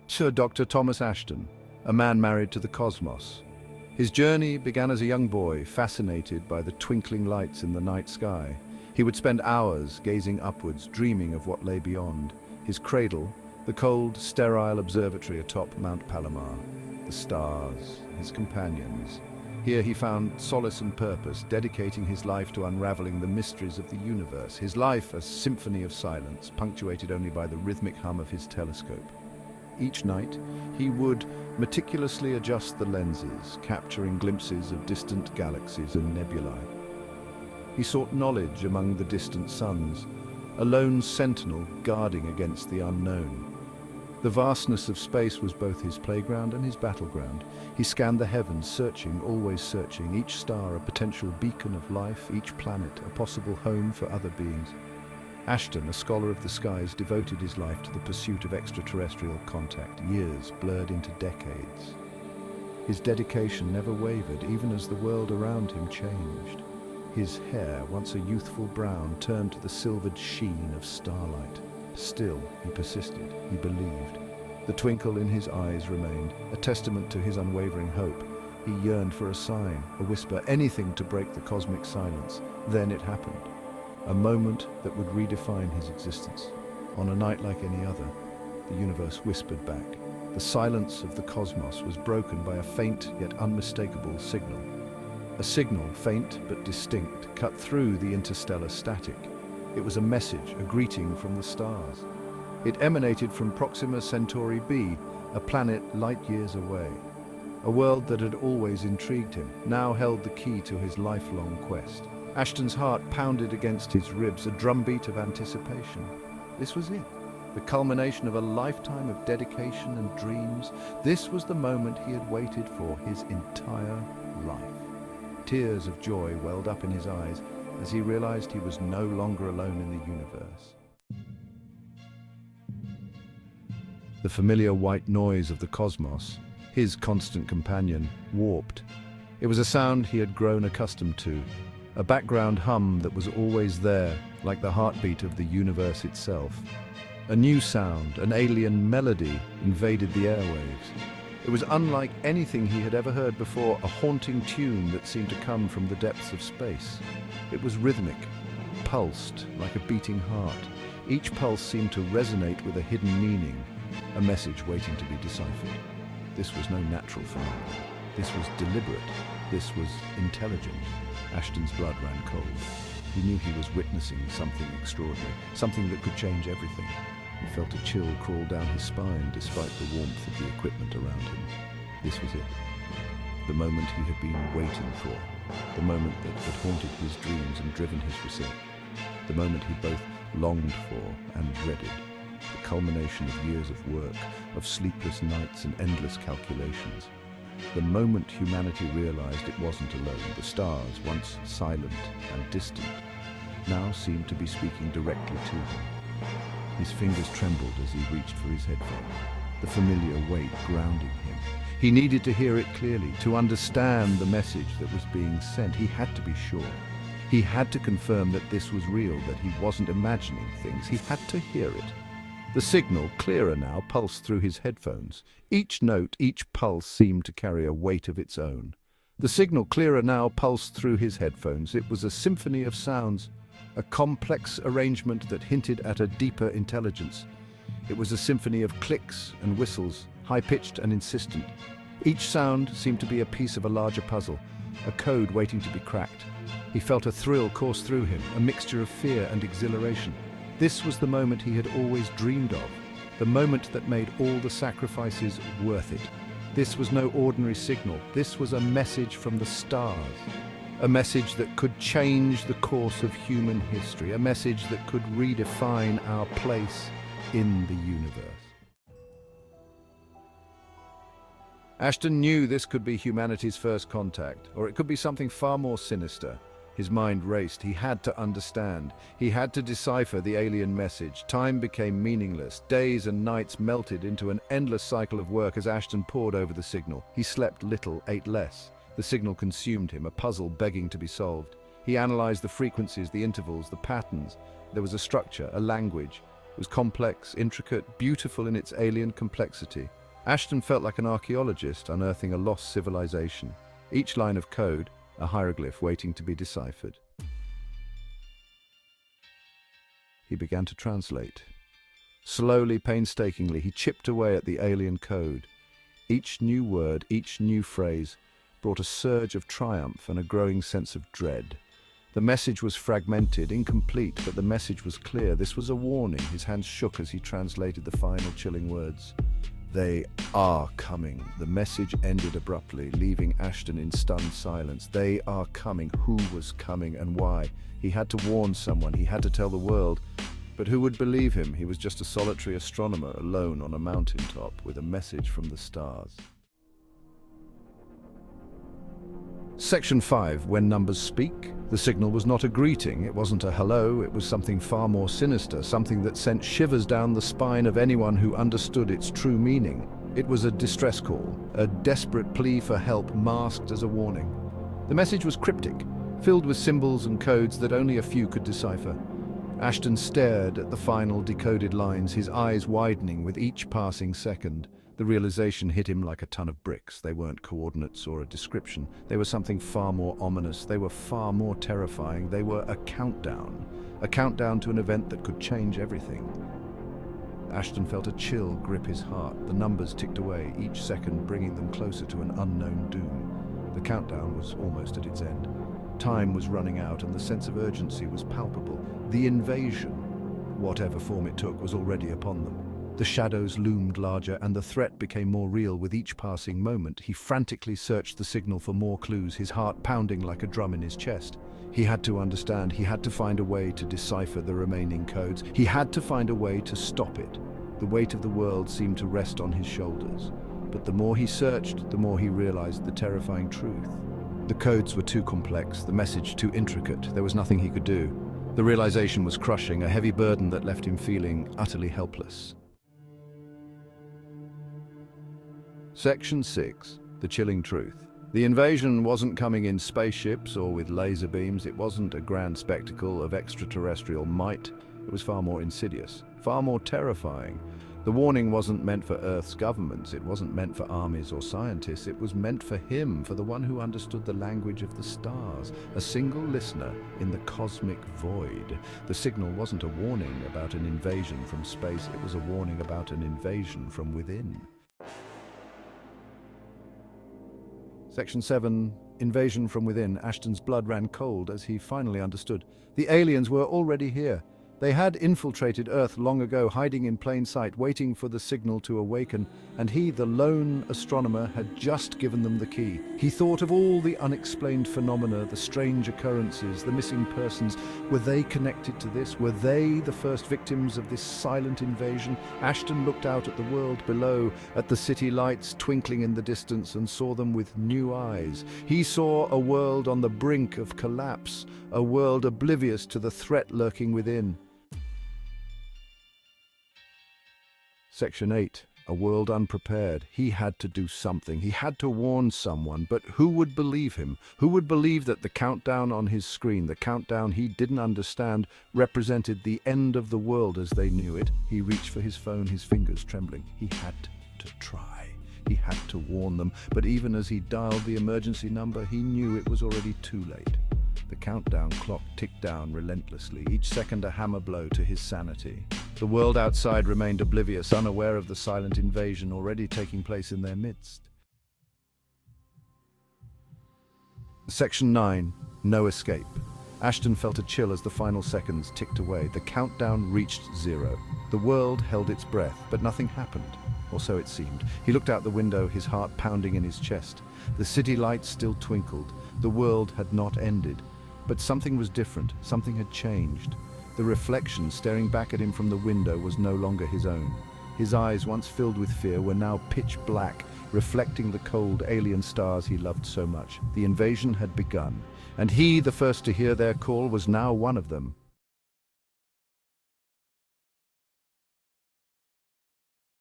Sir Dr. Thomas Ashton, a man married to the cosmos. His journey began as a young boy, fascinated by the twinkling lights in the night sky. He would spend hours gazing upwards, dreaming of what lay beyond. His cradle, the cold, sterile observatory atop Mount Palomar. The stars, his companions. Here he found solace and purpose, dedicating his life to unraveling the mysteries of the universe. His life a symphony of silence, punctuated only by the rhythmic hum of his telescope. Each night, he would meticulously adjust the lenses, capturing glimpses of distant galaxies and nebulae. He sought knowledge among the distant suns, a lone sentinel guarding against the unknown. The vastness of space was both his playground and his battleground. He scanned the heavens, searching, always searching, each star a potential beacon of life, each planet a possible home for other beings. Ashton, a scholar of the skies, devoted his life to the pursuit of extraterrestrial contact, years blurred into decades. His dedication never wavered, even as the world around him changed. His hair, once a youthful brown, turned to the silvered sheen of starlight. Still, he persisted, he believed. The twinkle in his eyes remained, a testament to his unwavering hope. He yearned for a sign, a whisper, anything to break the cosmic silence. Then it happened. A moment that would redefine his existence. On a night like any other, the universe whispered back. The silence of the cosmos was broken by a faint yet unmistakable signal. A signal, faint but distinct, cut through the interstellar static. It was a message, a greeting from the stars. It emanated from Proxima Centauri b, a planet light years away. A world that had always intrigued him, now held the key to his lifelong quest. Ashton's heart pounded against his ribs, a drumbeat of anticipation. This was it, the culmination of a lifetime of dedication and dreams. This was the moment he had waited for his entire life. Tears of joy welled up in his eyes as he realized he was no longer alone in the universe. The familiar white noise of the cosmos, his constant companion, warped. It was a sound he had grown accustomed to, a background hum that was always there, like the heartbeat of the universe itself. A new sound, an alien melody, invaded the airwaves. It was unlike anything he had ever heard before, a haunting tune that seemed to come from the depths of space. It was rhythmic, pulsed like a beating heart. Each pulse seemed to resonate with a hidden meaning, a message waiting to be deciphered. This was no natural phenomenon. This was deliberate. This was intelligent. Ashton's blood ran cold. He knew he was witnessing something extraordinary, something that could change everything. He felt a chill crawl down his spine despite the warmth of the equipment around him. This was it. The moment he had been waiting for. The moment that had haunted his dreams and driven his research. The moment he both longed for and dreaded. The culmination of years of work, of sleepless nights and endless calculations. The moment humanity realized it wasn't alone, the stars, once silent and distant, now seemed to be speaking directly to him. His fingers trembled as he reached for his headphones, the familiar weight grounding him. He needed to hear it clearly, to understand the message that was being sent. He had to be sure. He had to confirm that this was real, that he wasn't imagining things. He had to hear it. The signal, clearer now, pulsed through his headphones. Each note, each pulse seemed to carry a weight of its own. The signal, clearer now, pulsed through his headphones. It was a symphony of sounds, a complex arrangement that hinted at a deeper intelligence. It was a symphony of clicks and whistles, high-pitched and insistent. Each sound seemed to be a piece of a larger puzzle, a code waiting to be cracked. He felt a thrill course through him, a mixture of fear and exhilaration. This was the moment he had always dreamed of, the moment that made all the sacrifices worth it. This was no ordinary signal. This was a message from the stars. A message that could change the course of human history. A message that could redefine our place in the universe. Ashton knew this could be humanity's first contact, or it could be something far more sinister. His mind raced. He had to understand. He had to decipher the alien message. Time became meaningless. Days and nights melted into an endless cycle of work as Ashton pored over the signal. He slept little, ate less. The signal consumed him, a puzzle begging to be solved. He analyzed the frequencies, the intervals, the patterns. There was a structure, a language. It was complex, intricate, beautiful in its alien complexity. Ashton felt like an archaeologist unearthing a lost civilization. Each line of code, a hieroglyph waiting to be deciphered. He began to translate. Slowly, painstakingly, he chipped away at the alien code. Each new word, each new phrase, brought a surge of triumph and a growing sense of dread. The message was fragmented, incomplete, but the message was clear. This was a warning. His hands shook as he translated the final chilling words. They are coming. The message ended abruptly, leaving Ashton in stunned silence. They are coming. Who was coming and why? He had to warn someone. He had to tell the world. But who would believe him? He was just a solitary astronomer alone on a mountaintop with a message from the stars. Section 5. When numbers speak. The signal was not a greeting, it wasn't a hello, it was something far more sinister, something that sent shivers down the spine of anyone who understood its true meaning. It was a distress call, a desperate plea for help masked as a warning. The message was cryptic, filled with symbols and codes that only a few could decipher. Ashton stared at the final decoded lines, his eyes widening with each passing second. The realization hit him like a ton of bricks. They weren't coordinates or a description. They were something far more ominous. They were far more terrifying. They were a countdown to an event that could change everything. Ashton felt a chill grip his heart. The numbers ticked away, each second bringing them closer to an unknown doom. The countdown was almost at its end. Time was running out and the sense of urgency was palpable. The invasion, whatever form it took, was already upon them. The shadows loomed larger and the threat became more real with each passing moment. He frantically searched the signal for more clues, his heart pounding like a drum in his chest. He had to understand, he had to find a way to decipher the remaining codes. He had to find a way to stop it. The weight of the world seemed to rest on his shoulders. But the more he searched, the more he realized the terrifying truth. The codes were too complex, the message too intricate. There was nothing he could do. The realization was crushing, a heavy burden that left him feeling utterly helpless. Section 6. The chilling truth. The invasion wasn't coming in spaceships or with laser beams. It wasn't a grand spectacle of extraterrestrial might. It was far more insidious, far more terrifying. The warning wasn't meant for Earth's governments. It wasn't meant for armies or scientists. It was meant for him, for the one who understood the language of the stars, a single listener in the cosmic void. The signal wasn't a warning about an invasion from space. It was a warning about an invasion from within. Section 7. Invasion from within. Ashton's blood ran cold as he finally understood. The aliens were already here. They had infiltrated Earth long ago, hiding in plain sight, waiting for the signal to awaken, and he, the lone astronomer, had just given them the key. He thought of all the unexplained phenomena, the strange occurrences, the missing persons. Were they connected to this? Were they the first victims of this silent invasion? Ashton looked out at the world below, at the city lights twinkling in the distance, and saw them with new eyes. He saw a world on the brink of collapse, a world oblivious to the threat lurking within. Section 8. A world unprepared. He had to do something. He had to warn someone, but who would believe him? Who would believe that the countdown on his screen, the countdown he didn't understand, represented the end of the world as they knew it? He reached for his phone, his fingers trembling. He had to try. He had to warn them, but even as he dialed the emergency number, he knew it was already too late. The countdown clock ticked down relentlessly, each second a hammer blow to his sanity. The world outside remained oblivious, unaware of the silent invasion already taking place in their midst. Section 9. No escape. Ashton felt a chill as the final seconds ticked away. The countdown reached 0. The world held its breath, but nothing happened. Or so it seemed. He looked out the window, his heart pounding in his chest. The city lights still twinkled. The world had not ended. But something was different. Something had changed. The reflection staring back at him from the window was no longer his own. His eyes, once filled with fear, were now pitch black, reflecting the cold alien stars he loved so much. The invasion had begun, and he, the first to hear their call, was now one of them.